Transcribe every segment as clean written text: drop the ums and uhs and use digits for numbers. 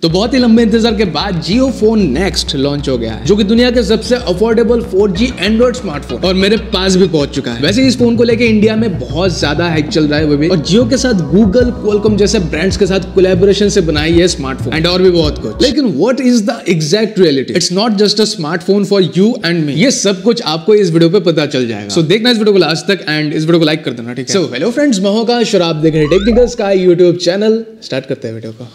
तो बहुत ही लंबे इंतजार के बाद जियो फोन नेक्स्ट लॉन्च हो गया है, जो कि दुनिया के सबसे अफोर्डेबल 4G एंड्रॉइड स्मार्टफोन और मेरे पास भी पहुंच चुका है। वैसे इस फोन को लेके इंडिया में बहुत ज्यादा हाइप चल रहा है वो भी, और जियो के साथ गूगल, क्वालकॉम जैसे ब्रांड्स के साथ कोलैबोरेशन से बनाई है स्मार्टफोन एंड और भी बहुत कुछ। लेकिन what is the exact reality? It's not just a smartphone for you and me. ये सब कुछ आपको इस वीडियो पे पता चल जाएगा। सो देखना इस वीडियो को लास्ट तक एंड इस वीडियो को लाइक कर देना, ठीक है? सो हेलो फ्रेंड्स, मैं हूं आकाश और आप देख रहे हैं technical sky YouTube channel. Start करते हैं वीडियो को,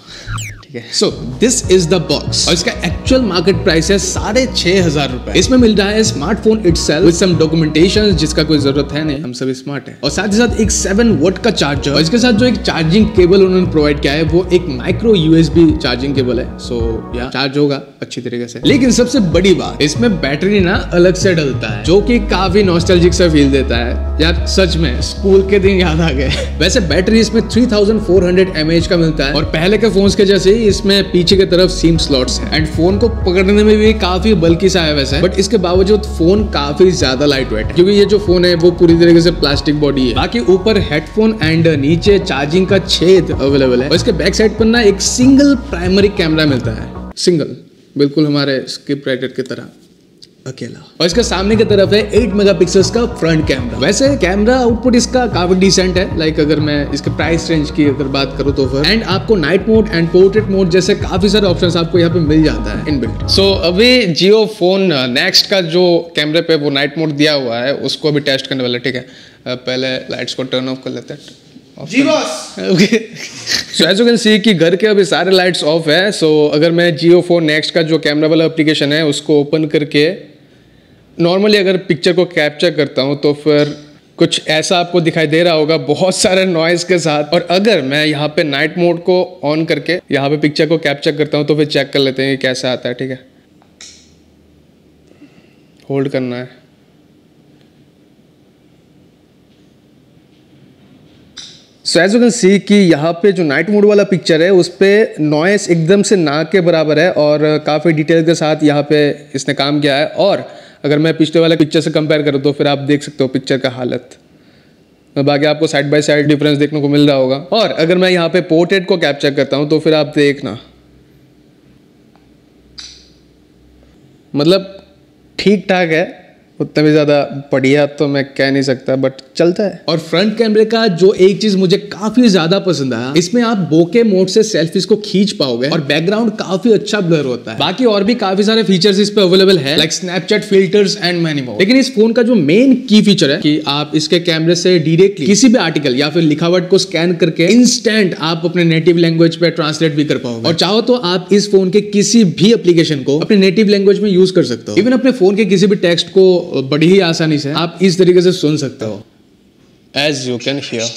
ठीक है? So this is the box और इसका एक्चुअल मार्केट प्राइस है 6,500 रुपए। इसमें मिल रहा है smartphone itself with some documentation, जिसका कोई जरूरत है नहीं, हम सभी स्मार्ट है। और साथ ही साथ एक 7 वोल्ट का चार्जर और इसके साथ जो एक चार्जिंग केबल उन्होंने प्रोवाइड किया है वो एक माइक्रो USB चार्जिंग केबल है। सो या चार्ज होगा अच्छी तरीके से। लेकिन सबसे बड़ी बात, इसमें बैटरी ना अलग से डलता है, जो कि काफी नॉस्टैल्जिक सा फील देता है यार। सच में स्कूल के दिन याद आ गए। वैसे बैटरी इसमें 3400 mAh का मिलता है और पहले के फोन्स के जैसे इसमें पीछे की तरफ सिम स्लॉट्स हैं एंड फोन को पकड़ने में भी काफी बल्कि सा है वैसे, बट इसके बावजूद फोन काफी ज्यादा लाइट वेट है, क्योंकि ये जो फोन है वो पूरी तरीके से प्लास्टिक बॉडी है। बाकी ऊपर हेडफोन एंड नीचे चार्जिंग का छेद अवेलेबल है और इसके बैक साइड पर ना एक सिंगल प्राइमरी कैमरा मिलता है, सिंगल, बिल्कुल हमारे स्किप राइटर की तरह अकेला। और इसका सामने की तरफ है 8 मेगापिक्सल्स का फ्रंट कैमरा। वैसे कैमरा आउटपुट इसका काफी डिसेंट है, लाइक अगर मैं इसके प्राइस रेंज की अगर बात करूं तो फिर, एंड आपको night mode and portrait mode जैसे काफी सारे ऑप्शंस आपको यहाँ पे मिल जाता है इनबिल्ट। सो अभी जियो फोन नेक्स्ट का जो कैमरे पे वो नाइट मोड दिया हुआ है उसको अभी टेस्ट करने वाला, ठीक है? पहले लाइट्स को टर्न ऑफ कर लेते हैं। जी boss. Okay, so as you can see कि घर के अभी सारे लाइट्स ऑफ है। सो अगर मैं जियो फोन नेक्स्ट का जो कैमरा वाला एप्लीकेशन है उसको ओपन करके नॉर्मली अगर पिक्चर को कैप्चर करता हूँ तो फिर कुछ ऐसा आपको दिखाई दे रहा होगा, बहुत सारे नॉइज के साथ। और अगर मैं यहाँ पे नाइट मोड को ऑन करके यहाँ पे पिक्चर को कैप्चर करता हूँ तो फिर चेक कर लेते हैं कि कैसा आता है, ठीक है? होल्ड करना है। So as you can see कि यहाँ पे जो नाइट मोड वाला पिक्चर है उस पे नॉइस एकदम से ना के बराबर है और काफ़ी डिटेल के साथ यहाँ पे इसने काम किया है। और अगर मैं पिछले वाले पिक्चर से कंपेयर करूँ तो फिर आप देख सकते हो पिक्चर का हालत, बाकी आपको साइड बाय साइड डिफरेंस देखने को मिल रहा होगा। और अगर मैं यहाँ पे पोर्ट्रेट को कैप्चर करता हूँ तो फिर आप देखना, मतलब ठीक ठाक है, उतना भी ज्यादा बढ़िया तो मैं कह नहीं सकता, बट चलता है। और फ्रंट कैमरे का जो एक चीज मुझे काफी ज्यादा पसंद आया, इसमें आप बोके मोड से सेल्फीज को खींच पाओगे और बैकग्राउंड काफी अच्छा ब्लर होता है। बाकी और भी काफी सारे फीचर्स इस पे अवेलेबल है, like Snapchat filters and many more. लेकिन इस फोन का जो मेन की फीचर है कि आप इसके कैमरे से डायरेक्टली किसी भी आर्टिकल या फिर लिखावट को स्कैन करके इंस्टेंट आप अपने नेटिव लैंग्वेज पे ट्रांसलेट भी कर पाओगे। और चाहो तो आप इस फोन के किसी भी एप्लीकेशन को अपने नेटिव लैंग्वेज में यूज कर सकते हो। इवन अपने फोन के किसी भी टेक्स्ट को बड़ी ही आसानी से आप इस तरीके से सुन सकते हो। As you can hear,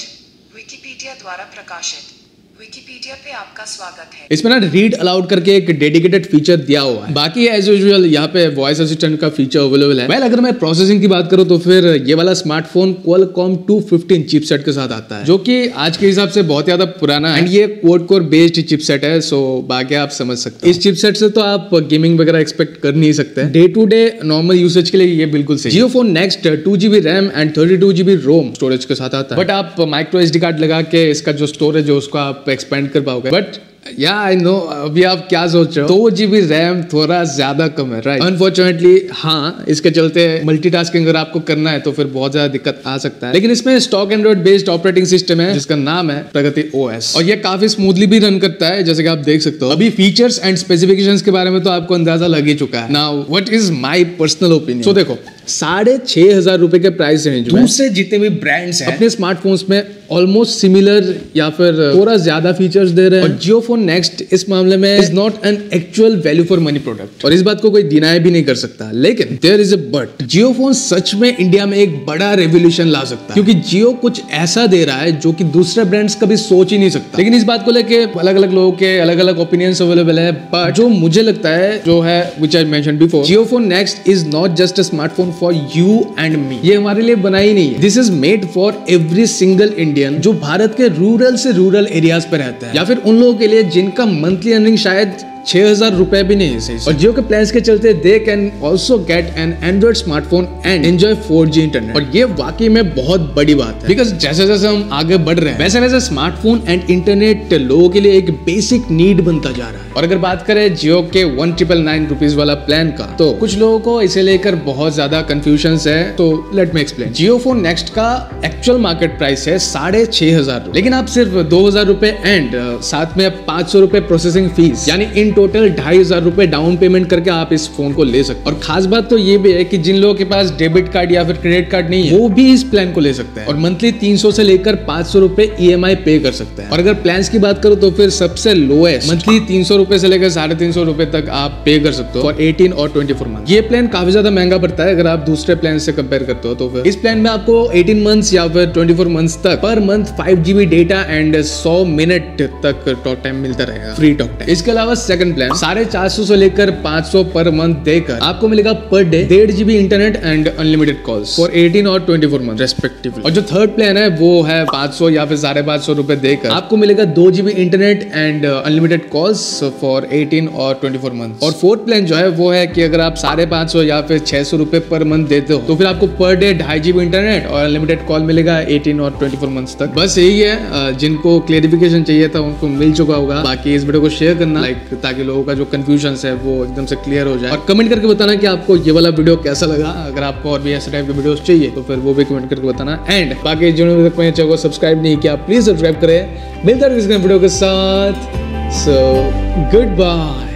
Wikipedia द्वारा प्रकाशित विकिपीडिया पे आपका स्वागत है। इसमें ना रीड अलाउड करके एक डेडिकेटेड फीचर दिया हुआ है। बाकी एज यूजुअल यहाँ पे वॉइस असिस्टेंट का फीचर अवेलेबल है। अगर मैं प्रोसेसिंग की बात करूँ तो फिर ये वाला स्मार्टफोन क्वालकॉम 215 चिपसेट के साथ आता है, जो कि आज के हिसाब से बहुत ज्यादा पुराना है एंड ये क्वाड कोर बेस्ड चिपसेट है। सो बाकी आप समझ सकते हो, इस चिपसेट से तो आप गेमिंग वगैरह एक्सपेक्ट कर नहीं सकते। Day to day normal usage के लिए ये बिल्कुल सही। Jio phone next 2GB RAM and 32GB ROM storage के साथ आता है, बट आप माइक्रो SD कार्ड लगा के इसका जो स्टोरेज है उसको आप एक्सपेंड कर पाओगे। बट या आई नो अभी आप क्या सोच रहे हो, 2GB रैम थोड़ा ज्यादा कम है, राइट? अनफॉर्चुनेटली हाँ, इसके चलते मल्टीटास्किंग अगर आपको करना है तो फिर बहुत ज्यादा दिक्कत आ सकता है। लेकिन इसमें stock Android based operating system है जिसका नाम है प्रगति OS और ये काफी स्मूथली भी रन करता है, जैसे कि आप देख सकते हो। अभी फीचर्स एंड स्पेसिफिकेशंस के बारे में तो आपको अंदाजा लग ही चुका है। Now what is my personal opinion? So देखो, 6,500 रुपए के प्राइस रेंज में दूसरे जितने भी ब्रांड्स हैं अपने स्मार्टफोन्स में ऑलमोस्ट सिमिलर या फिर थोड़ा ज्यादा फीचर्स दे रहे हैं। और जियो फोन नेक्स्ट इस मामले में is not an actual value for money product, और इस बात को कोई डिनाई भी नहीं कर सकता। लेकिन there is a but, Jio phone सच में इंडिया में एक बड़ा रेवोल्यूशन ला सकता है, क्योंकि जियो कुछ ऐसा दे रहा है जो कि दूसरे ब्रांड्स कभी सोच ही नहीं सकता। लेकिन इस बात को लेके अलग अलग लोगों के अलग अलग ओपिनियंस अवेलेबल है, बट जो मुझे लगता है जो है which I mentioned before, Jio phone next is not just a smartphone for you and me. ये हमारे लिए बनाई नहीं है, this is made for every single Indian जो भारत के रूरल से रूरल एरियाज पे रहता है, या फिर उन लोगों के लिए जिनका मंथली अर्निंग शायद 6,000 रुपए भी नहीं है। और जियो के प्लान्स के चलते they can also get an Android smartphone and enjoy 4G internet. और ये वाकई में बहुत बड़ी बात है, बिकॉज जैसे जैसे हम आगे बढ़ रहे हैं वैसे वैसे स्मार्टफोन एंड इंटरनेट लोगों के लिए एक बेसिक नीड बनता जा रहा है। और अगर बात करें जियो के 1999 रुपीज वाला प्लान का, तो कुछ लोगों को इसे लेकर बहुत ज्यादा कंफ्यूजन है। तो लेट मी एक्सप्लेन। जियो फोन नेक्स्ट का एक्चुअल मार्केट प्राइस है 6,500, लेकिन आप सिर्फ 2,000 रुपए एंड साथ में 500 रुपए प्रोसेसिंग फीस, यानी इन टोटल 2,500 रुपए डाउन पेमेंट करके आप इस फोन को ले सकते हैं। और खास बात तो ये भी है कि जिन लोगों के पास डेबिट कार्ड या फिर क्रेडिट कार्ड नहीं है, वो भी इस प्लान को ले सकते हैं और मंथली 300 से लेकर 500 रुपए EMI पे कर सकते हैं। और अगर प्लान की बात करो तो फिर सबसे लोएस्ट मंथली 300 रुपए से लेकर 350 रुपए तक आप पे कर सकते हो और 18 और 24 मंथ। ये प्लान काफी ज्यादा महंगा पड़ता है अगर आप दूसरे प्लान से कंपेयर करते हो। तो फिर इस प्लान में आपको 18 मंथ्स या फिर 24 मंथ्स तक per month 5 GB data and 100 minute तक टॉक टाइम मिलता रहेगा, फ्री टॉक टाइम। इसके अलावा सेकंड प्लान 450 से लेकर 500 पर मंथ देकर आपको मिलेगा per day 1.5 GB internet and unlimited calls for 18 और 24 मंथ रेस्पेक्टिवली। और जो थर्ड प्लान है वो है 500 या फिर 550 रुपए देकर आपको मिलेगा 2 GB internet and unlimited calls for 18 और 24 मंथ। और फोर्थ प्लान जो है वो है कि अगर आप 550 या फिर 600 रुपए पर मंथ देते हो तो फिर आपको पर डे 2.5 GB इंटरनेट और अनलिमिटेड कॉल मिलेगा 18 और 24 मंथ्स तक। बस यही है, जिनको क्लेरिफिकेशन चाहिए था उनको मिल चुका होगा। बाकी इस वीडियो को शेयर करना ताकि लोगों का जो कंफ्यूजन है वो एकदम से क्लियर हो जाए, और कमेंट करके बताना कि आपको ये वाला वीडियो कैसा लगा। अगर आपको और भी ऐसे टाइप के वीडियोस चाहिए तो फिर वो भी कमेंट करके बताना। एंड बाकी जिन्होंने अभी तक मेरे चैनल को सब्सक्राइब नहीं किया प्लीज सब्सक्राइब करें। मिलता है वीडियो के साथ। So good bye.